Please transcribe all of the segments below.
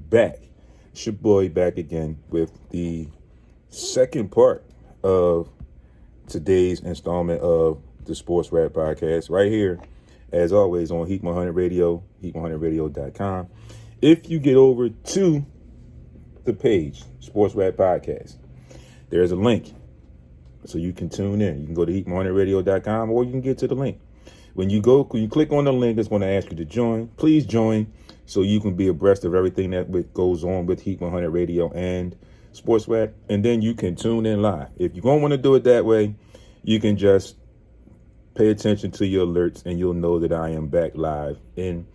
back. It's your boy back again with the second part of today's installment of the SportsRap podcast right here, as always, on Heat 100 Radio, heat100radio.com. If you get over to the page, SportsRap Podcast, there's a link so you can tune in. You can go to heat100radio.com or you can get to the link. When you click on the link, it's going to ask you to join. Please join so you can be abreast of everything that goes on with Heat 100 Radio and SportsRap, and then you can tune in live. If you don't want to do it that way, you can just pay attention to your alerts and you'll know that I am back live in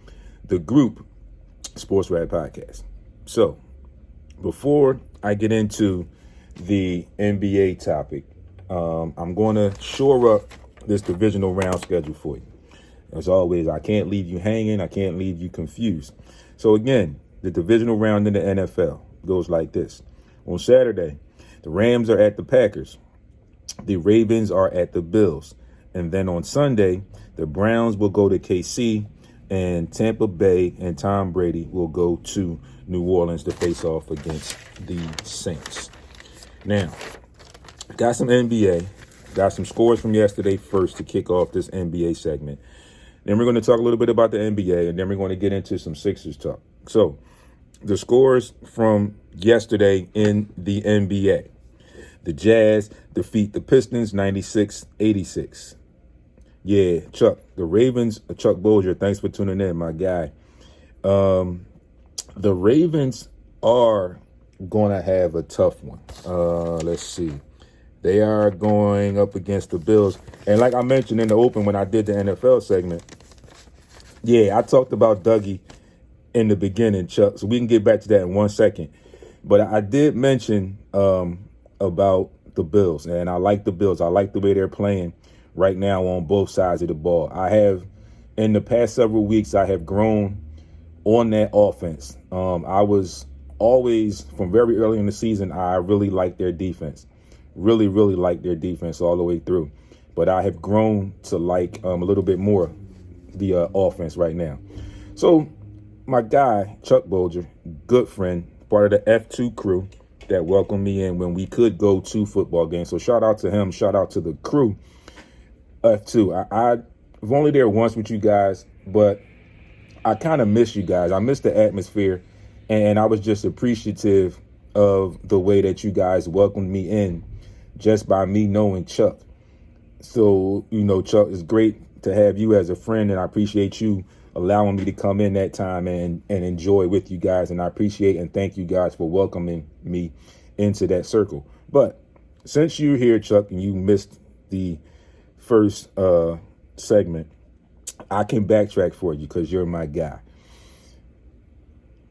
the group SportsRap Podcast. So before I get into the NBA topic, I'm going to shore up this divisional round schedule for you. As always, I can't leave you hanging. I can't leave you confused. So again, the divisional round in the NFL goes like this. On Saturday, the Rams are at the Packers. The Ravens are at the Bills. And then on Sunday, the Browns will go to KC, and Tampa Bay and Tom Brady will go to New Orleans to face off against the Saints. Now, got some NBA, got some scores from yesterday first to kick off this NBA segment. Then we're going to talk a little bit about the NBA, and then we're going to get into some Sixers talk. So, the scores from yesterday in the NBA. The Jazz defeat the Pistons 96-86. Yeah, Chuck, the Ravens, Chuck Bolger, thanks for tuning in, my guy. The Ravens are going to have a tough one. Let's see. They are going up against the Bills. And like I mentioned in the open when I did the NFL segment, yeah, I talked about Dougie in the beginning, Chuck, so we can get back to that in 1 second. But I did mention about the Bills, and I like the Bills. I like the way they're playing right now on both sides of the ball. I have, in the past several weeks, I have grown on that offense. I was always, from very early in the season, I really liked their defense. Really, really liked their defense all the way through. But I have grown to like a little bit more the offense right now. So my guy, Chuck Bolger, good friend, part of the F2 crew that welcomed me in when we could go to football games. So shout out to him. Shout out to the crew, F2. I'm only there once with you guys, but I kind of miss you guys. I miss the atmosphere, and I was just appreciative of the way that you guys welcomed me in just by me knowing Chuck. So, Chuck, it's great to have you as a friend, and I appreciate you allowing me to come in that time and enjoy with you guys. And I appreciate and thank you guys for welcoming me into that circle. But since you're here, Chuck, and you missed the first segment, I can backtrack for you because you're my guy.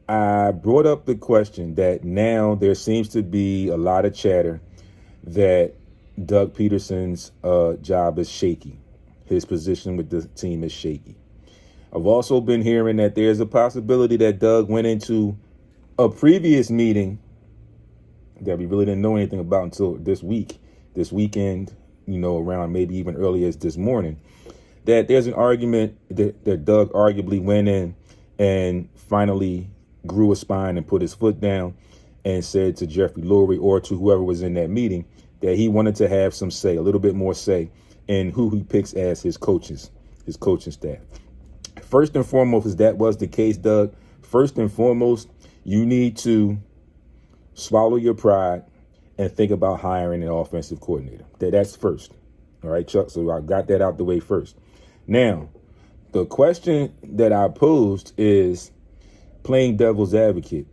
I brought up the question that now there seems to be a lot of chatter that Doug Peterson's job is shaky. His position with the team is shaky. I've also been hearing that there's a possibility that Doug went into a previous meeting that we really didn't know anything about until this weekend, around maybe even early as this morning, that there's an argument that Doug arguably went in and finally grew a spine and put his foot down and said to Jeffrey Lurie or to whoever was in that meeting that he wanted to have some say, a little bit more say in who he picks as his coaching staff. First and foremost, if that was the case, Doug, first and foremost, you need to swallow your pride and think about hiring an offensive coordinator. That's first. All right, Chuck, so I got that out the way first. Now, the question that I posed is, playing devil's advocate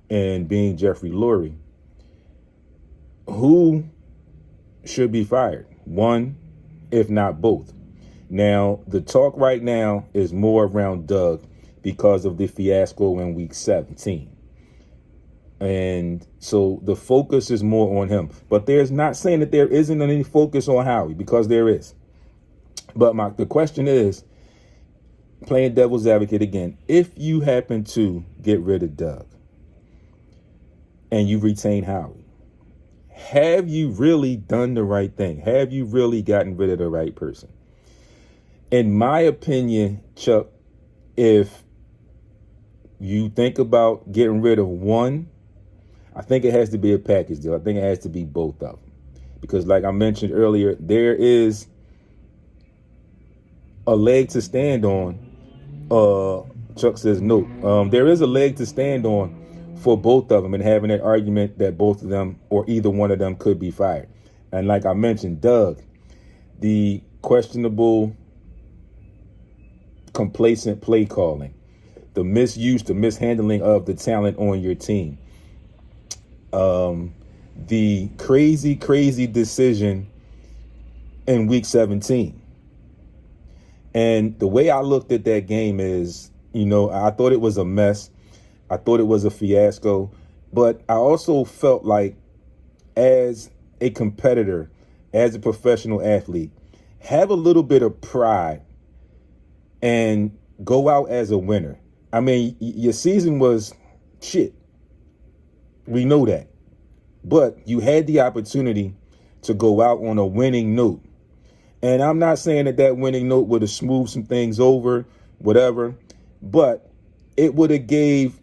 and being Jeffrey Lurie, who should be fired? One, if not both. Now, the talk right now is more around Doug because of the fiasco in week 17. And so the focus is more on him. But there's not saying that there isn't any focus on Howie, because there is. But the question is, playing devil's advocate again, if you happen to get rid of Doug and you retain Howie, have you really done the right thing? Have you really gotten rid of the right person? In my opinion, Chuck, if you think about getting rid of one, I think it has to be a package deal. I think it has to be both of them. Because like I mentioned earlier, there is a leg to stand on. Chuck says note. There is a leg to stand on for both of them and having that argument that both of them or either one of them could be fired. And like I mentioned, Doug, the questionable, complacent play calling, the misuse, the mishandling of the talent on your team, the crazy decision in week 17. And the way I looked at that game is, I thought it was a mess. I thought it was a fiasco. But I also felt like as a competitor, as a professional athlete, have a little bit of pride and go out as a winner. I mean, your season was shit. We know that. But you had the opportunity to go out on a winning note. And I'm not saying that winning note would have smoothed some things over, whatever, but it would have gave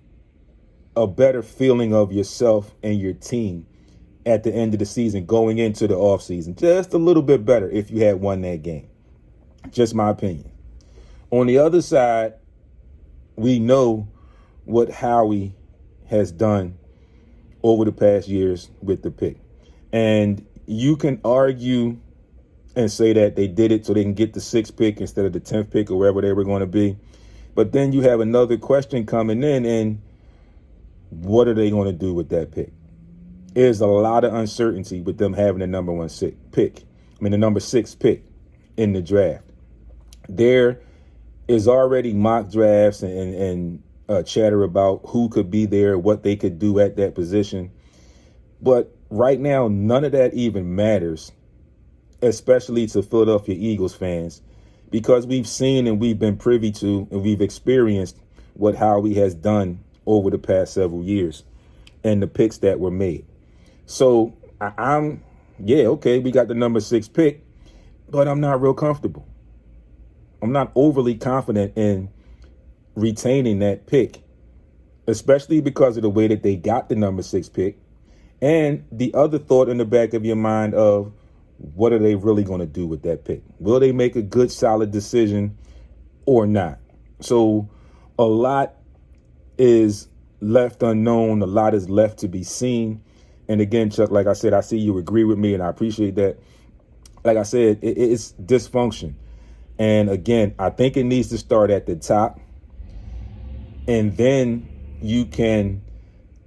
a better feeling of yourself and your team at the end of the season going into the offseason. Just a little bit better if you had won that game. Just my opinion. On the other side, we know what Howie has done over the past years with the pick. And you can argue and say that they did it so they can get the 6th pick instead of the 10th pick or wherever they were going to be. But then you have another question coming in, and what are they going to do with that pick? There's a lot of uncertainty with them having the number 6 pick in the draft. There is already mock drafts and chatter about who could be there, what they could do at that position. But right now, none of that even matters, especially to Philadelphia Eagles fans, because we've seen and we've been privy to and we've experienced what Howie has done over the past several years and the picks that were made. So we got the number 6 pick, but I'm not real comfortable. I'm not overly confident in retaining that pick, especially because of the way that they got the number 6 pick and the other thought in the back of your mind of, what are they really going to do with that pick? Will they make a good, solid decision or not? So a lot is left unknown. A lot is left to be seen. And again, Chuck, like I said, I see you agree with me and I appreciate that. Like I said, it's dysfunction. And again, I think it needs to start at the top. And then you can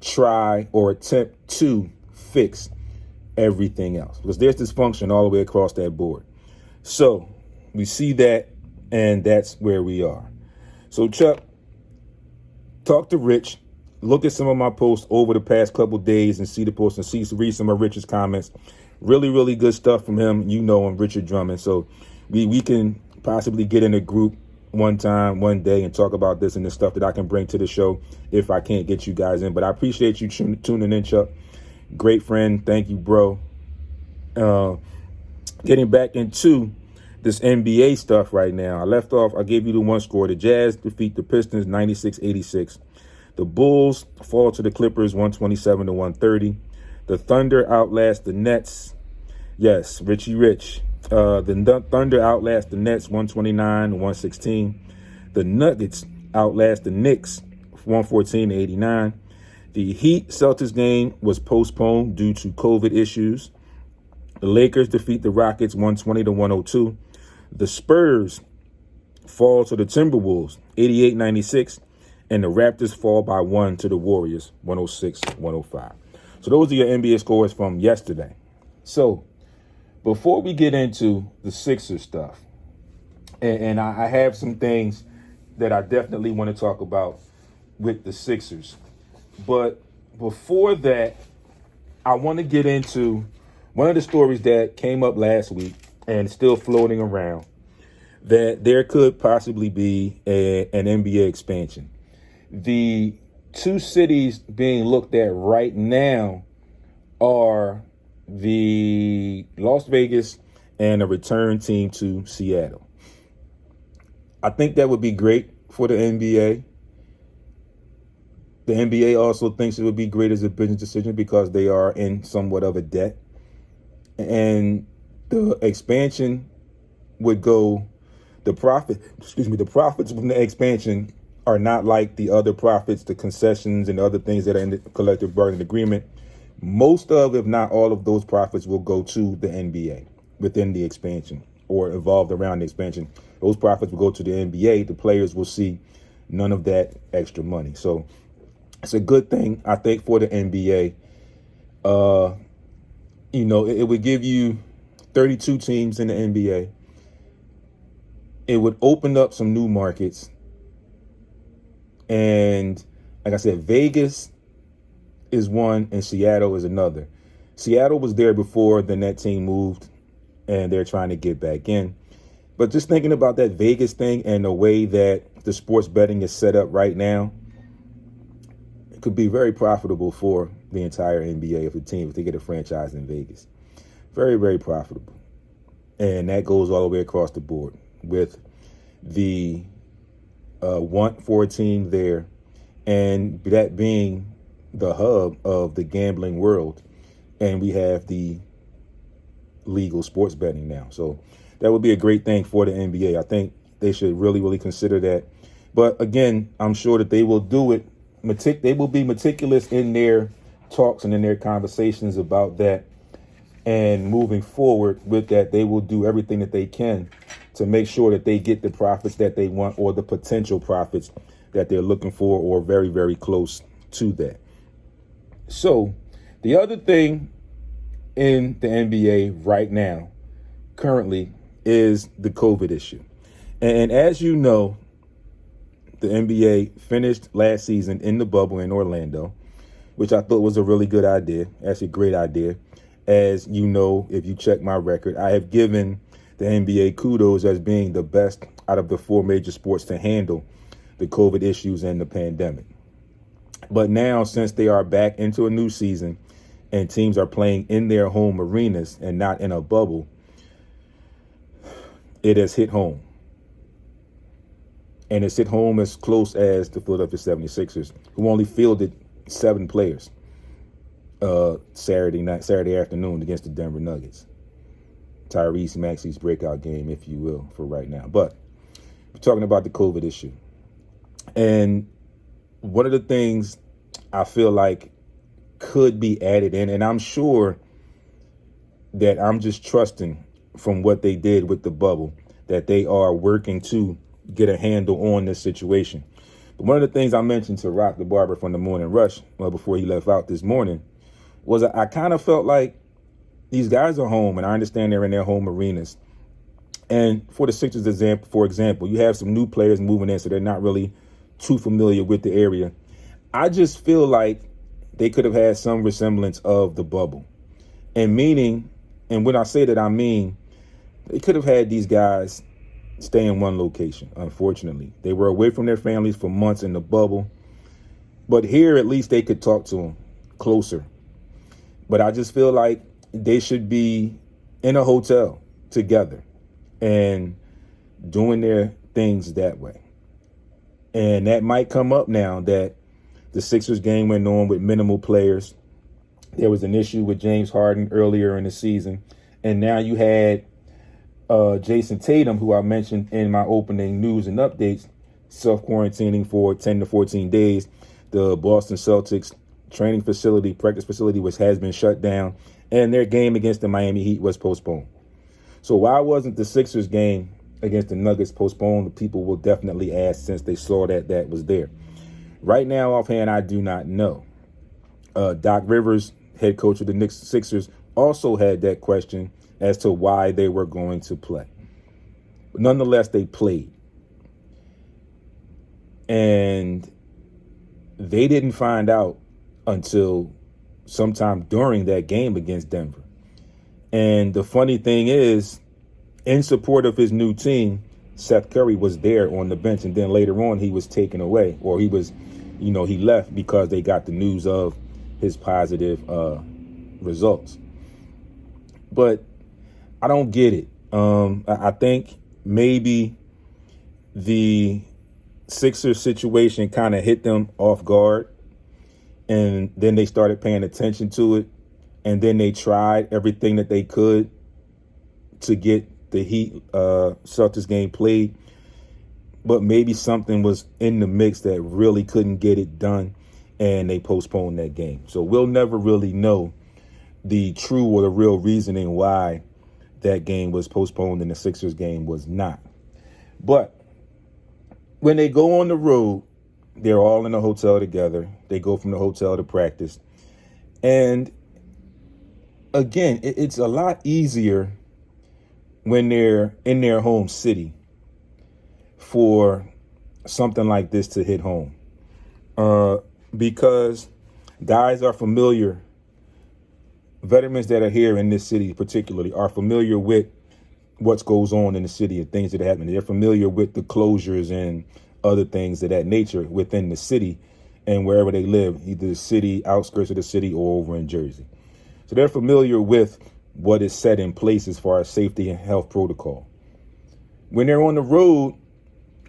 try or attempt to fix everything else, because there's dysfunction all the way across that board. So we see that, and that's where we are. So Chuck, talk to Rich, look at some of my posts over the past couple days and see the posts and read some of Rich's comments. Really good stuff from him. You know him, Richard Drummond. So we can possibly get in a group one day and talk about this and the stuff that I can bring to the show if I can't get you guys in. But I appreciate you tuning in, Chuck. Great friend. Thank you, bro. Getting back into this NBA stuff right now. I gave you the one score. The Jazz defeat the Pistons 96-86. The Bulls fall to the Clippers 127-130. The Thunder outlast the Nets. Yes, Richie Rich. The Thunder outlast the Nets 129-116. The Nuggets outlast the Knicks 114-89. The Heat Celtics game was postponed due to COVID issues. The Lakers defeat the Rockets 120-102. The Spurs fall to the Timberwolves 88-96. And the Raptors fall by 1 to the Warriors 106-105. So those are your NBA scores from yesterday. So before we get into the Sixers stuff, and I have some things that I definitely want to talk about with the Sixers. But before that, I want to get into one of the stories that came up last week and still floating around, that there could possibly be an NBA expansion. The two cities being looked at right now are the Las Vegas and a return team to Seattle. I think that would be great for the NBA. The NBA also thinks it would be great as a business decision because they are in somewhat of a debt. And the expansion would go, the profits from the expansion are not like the other profits, the concessions and other things that are in the collective bargaining agreement. Most of, if not all of those profits will go to the NBA within the expansion or involved around the expansion. Those profits will go to the NBA. The players will see none of that extra money. So it's a good thing, I think, for the NBA. It would give you 32 teams in the NBA. It would open up some new markets. And like I said, Vegas is one and Seattle is another. Seattle was there before, then that team moved and they're trying to get back in. But just thinking about that Vegas thing and the way that the sports betting is set up right now, it could be very profitable for the entire NBA if they get a franchise in Vegas. Very, very profitable. And that goes all the way across the board with the want for a team there and that being the hub of the gambling world. And we have the legal sports betting now. So that would be a great thing for the NBA. I think they should really, really consider that. But again, I'm sure that they will do it. They will be meticulous in their talks and in their conversations about that. And moving forward with that, they will do everything that they can to make sure that they get the profits that they want or the potential profits that they're looking for or very, very close to that. So the other thing in the NBA right now, currently, is the COVID issue. And as you know, the NBA finished last season in the bubble in Orlando, which I thought was a really good idea. Actually, a great idea. As you know, if you check my record, I have given the NBA kudos as being the best out of the four major sports to handle the COVID issues and the pandemic. But now, since they are back into a new season and teams are playing in their home arenas and not in a bubble, it has hit home. And it's hit home as close as the Philadelphia 76ers, who only fielded 7 players Saturday afternoon against the Denver Nuggets. Tyrese Maxey's breakout game, if you will, for right now. But we're talking about the COVID issue. And one of the things I feel like could be added in, and I'm sure that I'm just trusting from what they did with the bubble, that they are working to get a handle on this situation. But one of the things I mentioned to Rock the Barber from the Morning Rush, before he left out this morning, was I kind of felt like these guys are home, and I understand they're in their home arenas. And for the Sixers, for example, you have some new players moving in, so they're not really too familiar with the area. I just feel like they could have had some resemblance of the bubble. And when I say that, I mean, they could have had these guys stay in one location, unfortunately. They were away from their families for months in the bubble. But here, at least they could talk to them closer. But I just feel like they should be in a hotel together and doing their things that way. And that might come up now that the Sixers game went on with minimal players. There was an issue with James Harden earlier in the season. And now you had Jason Tatum, who I mentioned in my opening news and updates, self-quarantining for 10 to 14 days. The Boston Celtics practice facility, which has been shut down, and their game against the Miami Heat was postponed. So why wasn't the Sixers game against the Nuggets postponed? The people will definitely ask, since they saw that was there. Right now, offhand, I do not know. Doc Rivers, head coach of the Sixers, also had that question as to why they were going to play. But nonetheless, they played. And they didn't find out until sometime during that game against Denver. And the funny thing is, in support of his new team, Seth Curry was there on the bench. And then later on, he was taken away, or he left because they got the news of his positive results. But I don't get it. I think maybe the Sixers situation kind of hit them off guard And then they started paying attention to it. And then they tried everything that they could to get the Heat Celtics game played. But maybe something was in the mix that really couldn't get it done, and they postponed that game. So we'll never really know the true or the real reasoning why that game was postponed and the Sixers game was not. But when they go on the road, they're all in a hotel together. They go from the hotel to practice. And again, it's a lot easier when they're in their home city for something like this to hit home. Because guys are familiar, veterans that are here in this city particularly, are familiar with what goes on in the city and things that are happening. They're familiar with the closures and other things of that nature within the city and wherever they live, either the city, outskirts of the city, or over in Jersey. So they're familiar with what is set in place as far as safety and health protocol. When they're on the road,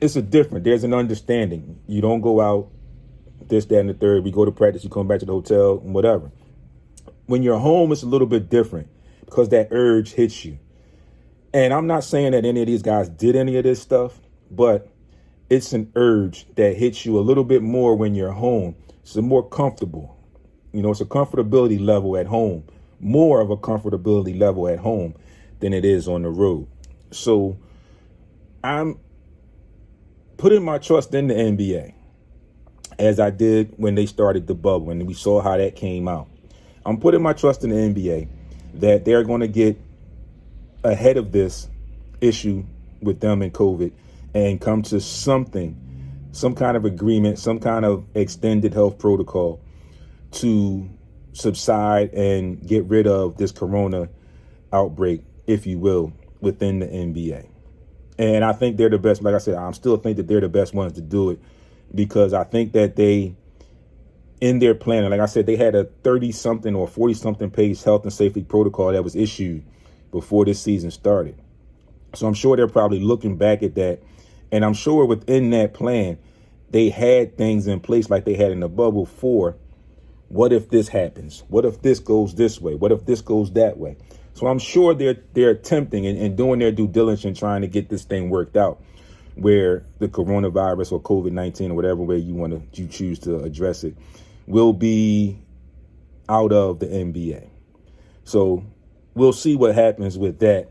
it's a different. There's an understanding. You don't go out, this, that, and the third. We go to practice, you come back to the hotel, and whatever. When you're home, it's a little bit different because that urge hits you. And I'm not saying that any of these guys did any of this stuff, but it's an urge that hits you a little bit more when you're home. It's more comfortable. It's a comfortability level at home, more of a comfortability level at home than it is on the road. So I'm putting my trust in the NBA, as I did when they started the bubble and we saw how that came out. I'm putting my trust in the NBA that they're going to get ahead of this issue with them and COVID and come to some kind of agreement, some kind of extended health protocol to subside and get rid of this corona outbreak, if you will, within the NBA. And I think they're the best. Like I said, I still think that they're the best ones to do it because I think that they, in their planning, like I said, they had a 30-something or 40-something page health and safety protocol that was issued before this season started. So I'm sure they're probably looking back at that. And I'm sure within that plan, they had things in place like they had in the bubble for what if this happens? What if this goes this way? What if this goes that way? So I'm sure they're attempting and doing their due diligence trying to get this thing worked out where the coronavirus or COVID-19 or whatever way you choose to address it will be out of the NBA. So we'll see what happens with that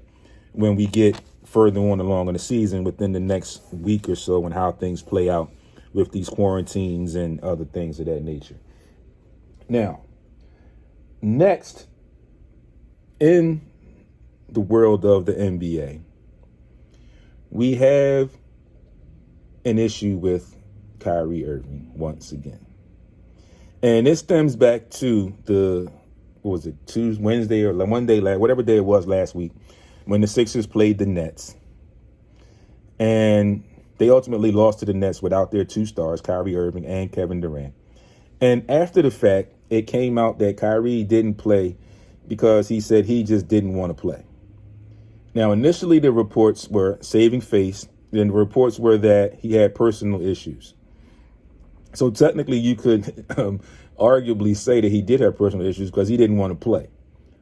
when we get further on along in the season within the next week or so and how things play out with these quarantines and other things of that nature. Now, next, in the world of the NBA, we have an issue with Kyrie Irving once again. And this stems back to Wednesday or Monday, whatever day it was last week, when the Sixers played the Nets. And they ultimately lost to the Nets without their two stars, Kyrie Irving and Kevin Durant. And after the fact, it came out that Kyrie didn't play because he said he just didn't want to play. Now, initially, the reports were saving face. Then the reports were that he had personal issues. So technically, you could arguably say that he did have personal issues because he didn't want to play.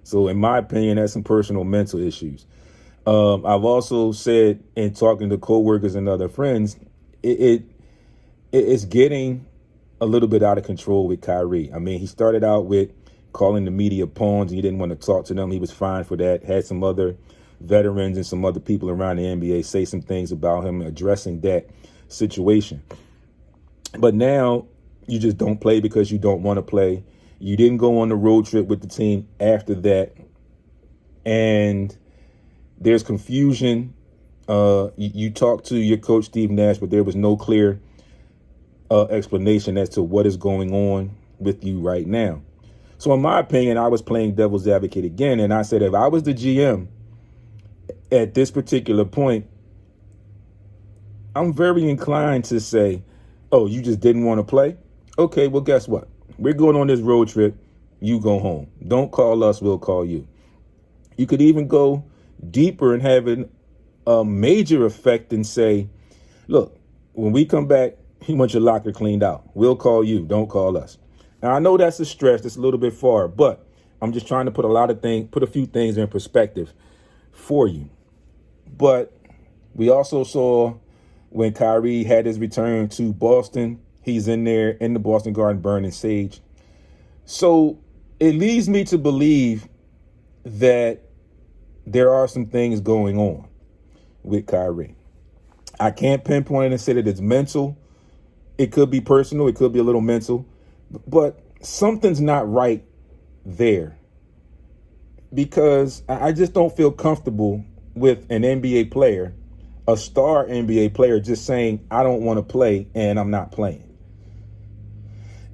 So in my opinion, that's some personal mental issues. I've also said in talking to coworkers and other friends, it's getting a little bit out of control with Kyrie. I mean, he started out with calling the media pawns. He didn't want to talk to them. He was fine for that. Had some other veterans and some other people around the NBA say some things about him addressing that situation. But now you just don't play because you don't want to play. You didn't go on the road trip with the team after that. And there's confusion. You talked to your coach, Steve Nash, but there was no clear explanation as to what is going on with you right now. So in my opinion, I was playing devil's advocate again. And I said, if I was the GM at this particular point, I'm very inclined to say, oh, you just didn't want to play? Okay, well, guess what? We're going on this road trip. You go home. Don't call us. We'll call you. You could even go deeper and have a major effect and say, look, when we come back, you want your locker cleaned out. We'll call you. Don't call us. Now, I know that's a stretch. That's a little bit far, but I'm just trying to put a few things in perspective for you. But we also saw when Kyrie had his return to Boston, he's in there in the Boston Garden burning sage. So it leads me to believe that there are some things going on with Kyrie. I can't pinpoint it and say that it's mental. It could be personal. It could be a little mental. But something's not right there, because I just don't feel comfortable with an NBA player, a star NBA player, just saying, I don't want to play and I'm not playing.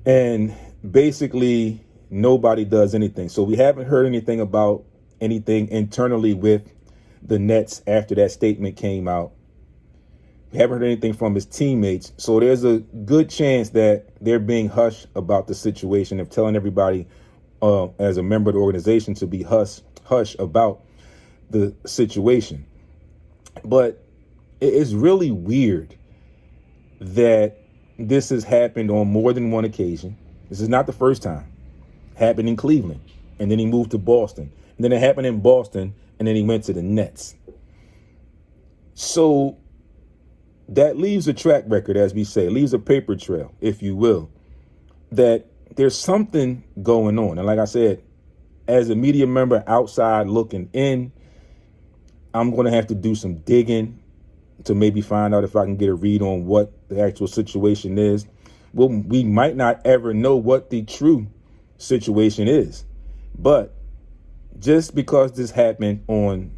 And basically nobody does anything. So we haven't heard anything about anything internally with the Nets after that statement came out. We haven't heard anything from his teammates. So there's a good chance that they're being hush about the situation, of telling everybody as a member of the organization to be hush about the situation. But it's really weird that this has happened on more than one occasion. This is not the first time. It happened in Cleveland, and then he moved to Boston. And then it happened in Boston, and then he went to the Nets. So that leaves a track record, as we say, leaves a paper trail, if you will, that there's something going on. And like I said, as a media member outside looking in, I'm going to have to do some digging to maybe find out if I can get a read on what the actual situation is. Well, we might not ever know what the true situation is. But just because this happened on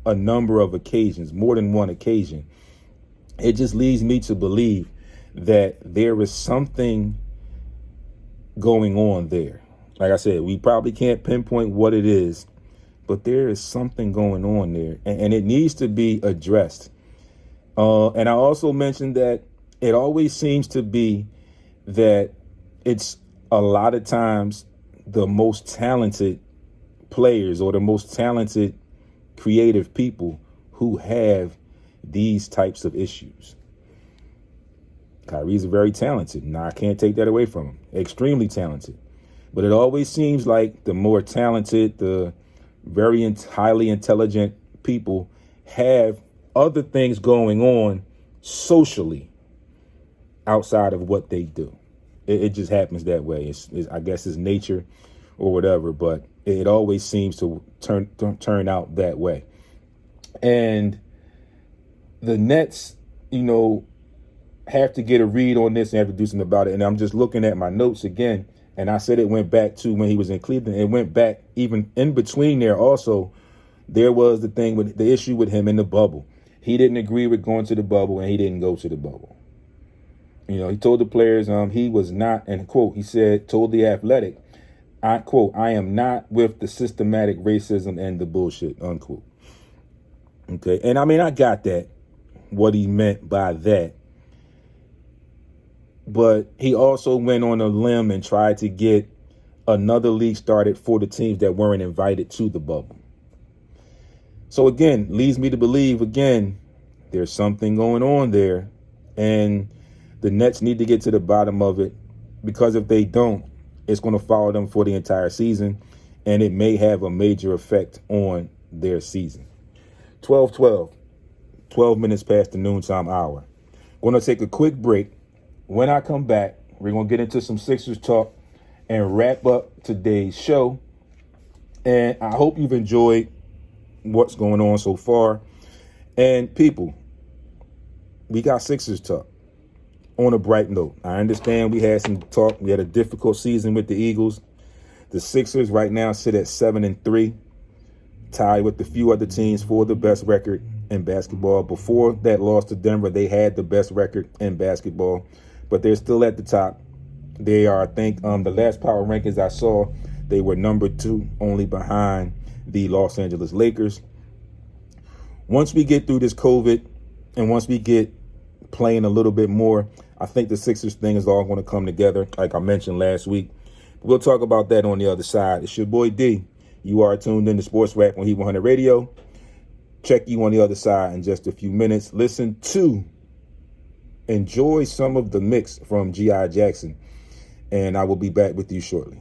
a number of occasions, more than one occasion, it just leads me to believe that there is something going on there. Like I said, we probably can't pinpoint what it is, but there is something going on there, and it needs to be addressed. And I also mentioned that it always seems to be that it's a lot of times the most talented players or the most talented creative people who have these types of issues. Kyrie's very talented. Now, I can't take that away from him. Extremely talented. But it always seems like the more talented, the very highly intelligent people have other things going on socially outside of what they do. It just happens that way. I guess it's nature or whatever, but it always seems to turn out that way. And the Nets, have to get a read on this and have to do something about it. And I'm just looking at my notes again, and I said it went back to when he was in Cleveland. It went back even in between there also. There was the issue with him in the bubble. He didn't agree with going to the bubble, and he didn't go to the bubble. He told the players he was not, and quote, he said, told The Athletic, I quote, I am not with the systematic racism and the bullshit, unquote. Okay. And I mean, I got that, what he meant by that. But he also went on a limb and tried to get another league started for the teams that weren't invited to the bubble. So again, leads me to believe, again, there's something going on there. And the Nets need to get to the bottom of it, because if they don't, it's going to follow them for the entire season, and it may have a major effect on their season. 12 minutes past the noontime hour. Going to take a quick break. When I come back, we're going to get into some Sixers talk and wrap up today's show. And I hope you've enjoyed what's going on so far. And people, we got Sixers talk on a bright note. I understand we had some talk. We had a difficult season with the Eagles. The Sixers right now sit at 7-3, tied with a few other teams for the best record in basketball. Before that loss to Denver, they had the best record in basketball, but they're still at the top. They are, I think, the last power rankings I saw, they were number 2, only behind the Los Angeles Lakers. Once we get through this COVID and once we get playing a little bit more, I think the Sixers thing is all going to come together, like I mentioned last week. We'll talk about that on the other side. It's your boy D. You are tuned in to SportsRap on Heat 100 Radio. Check you on the other side in just a few minutes. Enjoy some of the mix from G.I. Jackson. and I will be back with you shortly.